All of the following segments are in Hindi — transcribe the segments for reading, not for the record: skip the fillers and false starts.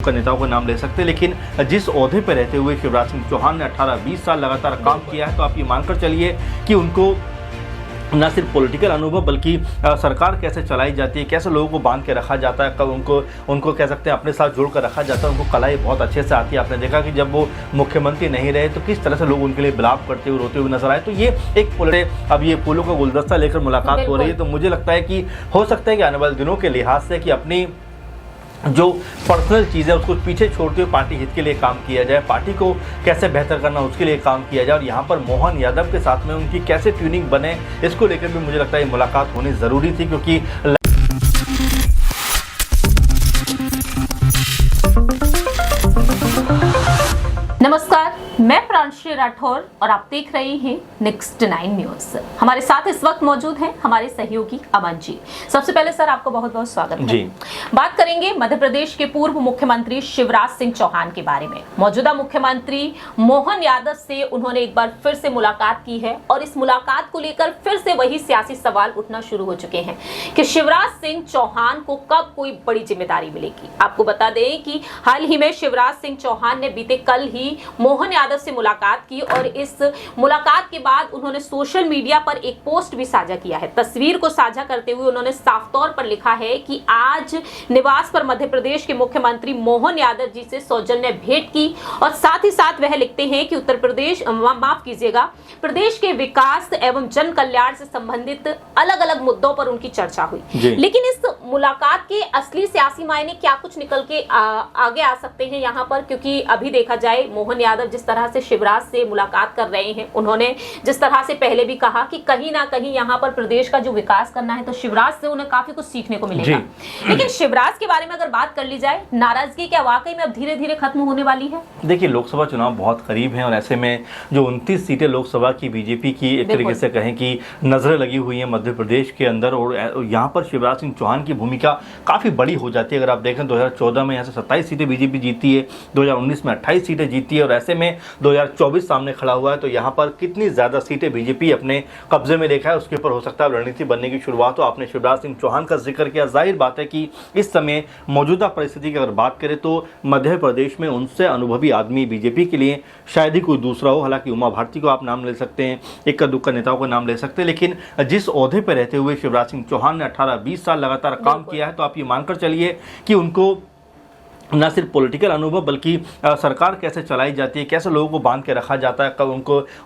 दुक्का नेताओं का नाम ले सकते हैं, लेकिन जिस ओहदे पर रहते हुए शिवराज सिंह चौहान ने 18-20 साल लगातार काम किया है, तो आप ये मानकर चलिए कि उनको न सिर्फ पॉलिटिकल अनुभव बल्कि सरकार कैसे चलाई जाती है, कैसे लोगों को बांध के रखा जाता है, कब उनको कह सकते हैं अपने साथ जोड़ कर रखा जाता है, उनको कलाई बहुत अच्छे से आती है। आपने देखा कि जब वो मुख्यमंत्री नहीं रहे तो किस तरह से लोग उनके लिए बिलाप करते हुए रोते हुए नजर आए। तो ये एक अब ये फूलों का गुलदस्ता लेकर मुलाकात हो रही है, तो मुझे लगता है कि हो सकता है कि आने वाले दिनों के लिहाज से कि अपनी जो पर्सनल चीज़ है उसको पीछे छोड़ते हुए पार्टी हित के लिए काम किया जाए, पार्टी को कैसे बेहतर करना उसके लिए काम किया जाए, और यहाँ पर मोहन यादव के साथ में उनकी कैसे ट्यूनिंग बने इसको लेकर भी मुझे लगता है मुलाकात होनी ज़रूरी थी। क्योंकि नमस्कार, मैं प्रांशी राठौर और आप देख रहे हैं नेक्स्ट 9 न्यूज। हमारे साथ इस वक्त मौजूद हैं हमारे सहयोगी अमन जी। सबसे पहले सर आपको बहुत बहुत स्वागत है जी। बात करेंगे मध्य प्रदेश के पूर्व मुख्यमंत्री शिवराज सिंह चौहान के बारे में। मौजूदा मुख्यमंत्री मोहन यादव से उन्होंने एक बार फिर से मुलाकात की है और इस मुलाकात को लेकर फिर से वही सियासी सवाल उठना शुरू हो चुके हैं कि शिवराज सिंह चौहान को कब कोई बड़ी जिम्मेदारी मिलेगी। आपको बता दें कि हाल ही में शिवराज सिंह चौहान ने बीते कल ही मोहन यादव से मुलाकात की और इस मुलाकात के बाद उन्होंने सोशल मीडिया पर एक पोस्ट भी साझा किया है। तस्वीर को साझा करते हुए उन्होंने साफ तौर पर लिखा है कि आज निवास पर मध्य प्रदेश के मुख्यमंत्री मोहन यादव जी से सौजन्य भेंट की और साथ ही साथ वह लिखते हैं कि उत्तर प्रदेश माफ कीजिएगा प्रदेश के विकास एवं जन कल्याण से संबंधित अलग अलग मुद्दों पर उनकी चर्चा हुई। लेकिन इस मुलाकात के असली सियासी मायने क्या कुछ निकल के आगे आ सकते हैं यहाँ पर, क्योंकि अभी देखा जाए मोहन यादव जिस तरह से शिवराज से मुलाकात कर रहे हैं, उन्होंने जिस तरह से पहले भी कहा कि कहीं ना कहीं यहाँ पर प्रदेश का जो विकास करना है तो शिवराज से उन्हें काफी कुछ सीखने को मिलेगा। लेकिन शिवराज के बारे में अगर बात कर ली जाए, नाराजगी क्या वाकई में अब धीरे धीरे खत्म होने वाली है? देखिए, लोकसभा चुनाव बहुत करीब है और ऐसे में जो 29 सीटें लोकसभा की बीजेपी की एक तरीके से कहें कि नजरें लगी हुई है मध्य प्रदेश के अंदर, और यहाँ पर शिवराज सिंह चौहान की भूमिका काफी बड़ी हो जाती है। अगर आप देखें 2014 में यहाँ से 27 सीटें बीजेपी जीती है, 2019 में 28 सीटें जीती है और ऐसे में 2024 सामने खड़ा हुआ है, तो यहाँ पर कितनी ज्यादा सीटें बीजेपी अपने कब्जे में लेखा है उसके ऊपर हो सकता है रणनीति बनने की शुरुआत। तो आपने शिवराज सिंह चौहान का जिक्र किया, जाहिर बात है कि इस समय मौजूदा परिस्थिति की अगर बात करें तो मध्य प्रदेश में उनसे अनुभवी आदमी बीजेपी के लिए शायद ही कोई दूसरा हो। हालांकि उमा भारती को आप नाम ले सकते हैं, इक्का दुक्का नेताओं का नाम ले सकते हैं, लेकिन जिस ओहदे पर रहते हुए शिवराज सिंह चौहान ने 18-20 साल लगातार काम किया है, तो आप ये मानकर चलिए कि उनको न सिर्फ पॉलिटिकल अनुभव बल्कि सरकार कैसे चलाई जाती है, कैसे लोगों को बांध के रखा जाता है, कब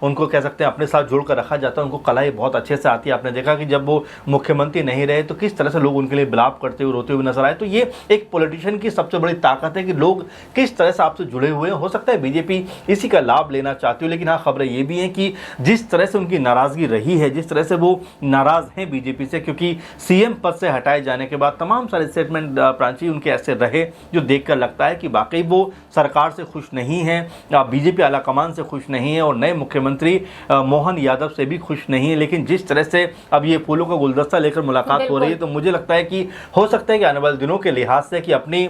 उनको कह सकते हैं अपने साथ जोड़ कर रखा जाता है, उनको कलाई बहुत अच्छे से आती है। आपने देखा कि जब वो मुख्यमंत्री नहीं रहे तो किस तरह से लोग उनके लिए बिलाप करते हुए रोते हुए नजर आए। तो ये एक पॉलिटिशियन की सबसे बड़ी ताकत है कि लोग किस तरह से आपसे जुड़े हुए हैं। हो सकता है बीजेपी इसी का लाभ लेना चाहती हो, लेकिन हाँ, खबरें ये भी हैं कि जिस तरह से उनकी नाराजगी रही है, जिस तरह से वो नाराज हैं बीजेपी से, क्योंकि सीएम पद से हटाए जाने के बाद तमाम सारे स्टेटमेंट प्रांची उनके ऐसे रहे जो देख लगता है कि वाकई वो सरकार से खुश नहीं है, बीजेपी आला कमान से खुश नहीं है और नए मुख्यमंत्री मोहन यादव से भी खुश नहीं है। लेकिन जिस तरह से अब ये फूलों का गुलदस्ता लेकर मुलाकात हो रही है, तो मुझे लगता है कि हो सकता है कि आने वाले दिनों के लिहाज से कि अपनी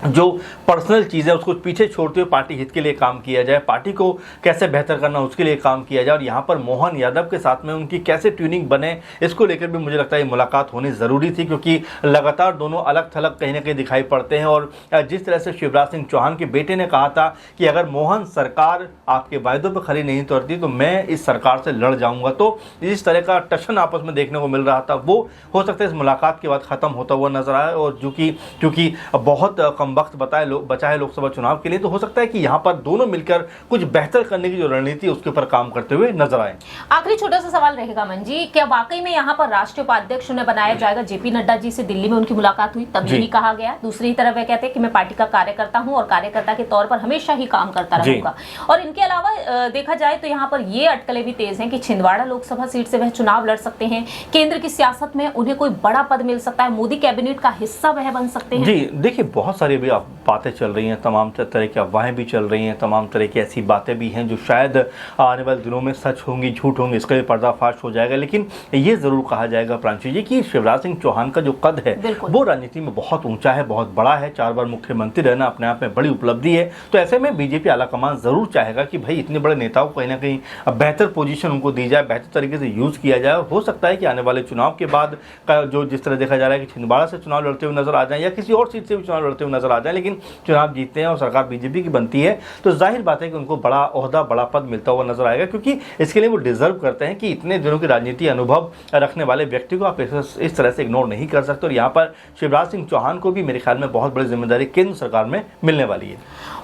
जो पर्सनल चीज़ है उसको पीछे छोड़ते हुए पार्टी हित के लिए काम किया जाए, पार्टी को कैसे बेहतर करना उसके लिए काम किया जाए, और यहाँ पर मोहन यादव के साथ में उनकी कैसे ट्यूनिंग बने इसको लेकर भी मुझे लगता है मुलाकात होनी ज़रूरी थी। क्योंकि लगातार दोनों अलग थलग कहीं ना कहीं दिखाई पड़ते हैं, और जिस तरह से शिवराज सिंह चौहान के बेटे ने कहा था कि अगर मोहन सरकार आपके वायदों पर खरी नहीं उतरती तो मैं इस सरकार से लड़ जाऊँगा, तो इस तरह का टशन आपस में देखने को मिल रहा था, वो हो सकता है इस मुलाकात के बाद ख़त्म होता हुआ नजर आया। और क्योंकि बहुत वक्त बचा है लोकसभा चुनाव के लिए, तो हो सकता है कि यहाँ पर दोनों मिलकर कुछ बेहतर करने की जो रणनीति है उसके ऊपर काम करते हुए नजर आए। आखिरी छोटा सा सवाल रहेगा मन जी, क्या वाकई में यहाँ पर राष्ट्रीय उपाध्यक्ष उन्हें बनाया जाएगा? जेपी नड्डा जी से दिल्ली में उनकी मुलाकात हुई, तब यही कहा गया। दूसरी तरफ वे कहते हैं कि मैं पार्टी का कार्यकर्ता हूँ और कार्यकर्ता के तौर पर हमेशा ही काम करता रहूंगा। और इनके अलावा देखा जाए तो यहाँ पर ये अटकलें भी तेज हैं कि छिंदवाड़ा लोकसभा सीट से वह चुनाव लड़ सकते हैं, केंद्र की सियासत में उन्हें कोई बड़ा पद मिल सकता है, मोदी कैबिनेट का हिस्सा वह बन सकते हैं। जी देखिए, बहुत सारी भी बातें चल रही हैं, तमाम तरह की अफवाहें भी चल रही हैं, तमाम तरह की ऐसी बातें भी हैं जो शायद आने वाले दिनों में सच होंगी झूठ होंगी, इसका भी पर्दाफाश हो जाएगा। लेकिन ये जरूर कहा जाएगा प्रांशु जी कि शिवराज सिंह चौहान का जो कद है वो राजनीति में बहुत ऊंचा है, बहुत बड़ा है। 4 बार मुख्यमंत्री रहना अपने आप में बड़ी उपलब्धि है। तो ऐसे में बीजेपी आलाकमान जरूर चाहेगा कि भाई इतने बड़े नेताओं को कहीं ना कहीं बेहतर पोजीशन उनको दी जाए, बेहतर तरीके से यूज किया जाए। हो सकता है कि आने वाले चुनाव के बाद का जो जिस तरह देखा जा रहा है कि छिंदवाड़ा से चुनाव लड़ते हुए नजर आ जाए या किसी और सीट से भी चुनाव लड़ते हुए नजर आ जाए, लेकिन चुनाव जीतते हैं और सरकार बीजेपी की बनती है तो जाहिर बात है कि उनको बड़ा ओहदा, बड़ा पद मिलता हुआ नजर आएगा, क्योंकि इसके लिए वो डिजर्व करते हैं कि इतने दिनों की राजनीति अनुभव रखने वाले व्यक्ति को आप इस तरह से इग्नोर नहीं कर सकते। और यहाँ पर शिवराज सिंह चौहान को भी मेरे ख्याल में बहुत बड़ी जिम्मेदारी केंद्र सरकार में मिलने वाली है।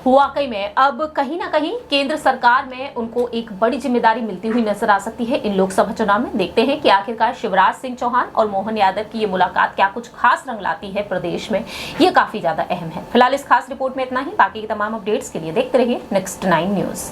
वाकई में अब कहीं ना कहीं केंद्र सरकार में उनको एक बड़ी जिम्मेदारी मिलती हुई नजर आ सकती है इन लोकसभा चुनाव में। देखते हैं कि आखिरकार शिवराज सिंह चौहान और मोहन यादव की ये मुलाकात क्या कुछ खास रंग लाती है प्रदेश में, ये काफी ज्यादा अहम है। फिलहाल इस खास रिपोर्ट में इतना ही। बाकी की तमाम अपडेट्स के लिए देखते रहिए नेक्स्ट 9 न्यूज।